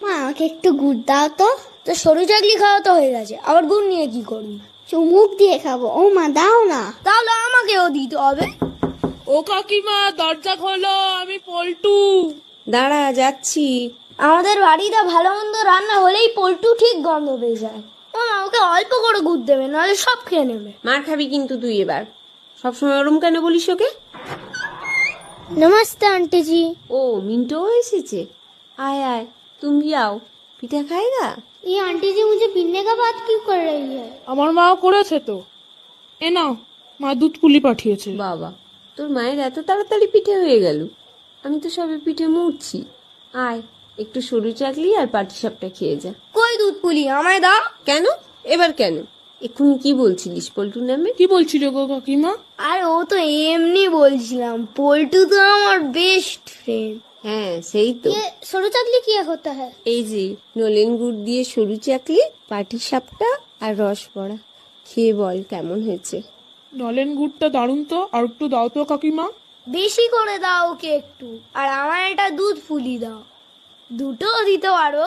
মা আমাকে একটু গুড় দাও তো। তো সরু চাকলি খাওয়া তো হয়ে গেছে, আবার গুড় নিয়ে কি করবি? চুমুক দিয়ে খাবো। ও মা দাও না। তাহলে আমাকেও দিতে হবে। ও কাকিমা, দরজা খোলো, আমি পল্টু। দাঁড়া, যাচ্ছি। আমাদের বাড়িতে ভালো মন্দ রান্না হলেই পল্টু ঠিক গন্ধ পেয়ে যায়। ও মা, ওকে অল্প করে গুড় দেবে, নাহলে সব খেয়ে নেবে। মার খাবি কিন্তু তুই এবার। সবসময় ওরম কেন বলিস ওকে? নমস্তে आंटी जी। ও মিন্টু এসেছে। आय आय, तुम भी आओ। পিঠা খাएगा? ये आंटी जी मुझे पीने का बात क्यों कर रही है? আমার মা করেছে তো। এ নাও, মা দুধ পুলি পাঠিয়েছে। বাবা, তোর মায়ের এত তাড়াতাড়ি পিঠে হয়ে গেল। আমি তো সবে পিঠে মুড়ছি। আয়, একটু সরু চাকলি আর পাটিসাপটা খেয়ে যা। কই দুধ পুলি আমায় দাও। কেন? এবার কেন? এক্ষুনি কি বলছিলিস পল্টুর নামে? কি বলছিল গো কাকিমা? আর ও তো এমনি বলছিলাম, পল্টু তো আমার বেস্ট ফ্রেন্ড। হ্যাঁ, সেই তো। ये सरू चाकली क्या होता है? এই যে নলেন গুড় দিয়ে সরু চাকলি, পাটিসাপটা আর রস বড়া। খেয়ে বল কেমন হয়েছে। নলেন গুড়টা দারুণ তো, আর একটু দাও তো কাকিমা। বেশি করে দাও ওকে একটু, আর আমার একটা দুধ পুলি দাও। দুটো দিতে পারো।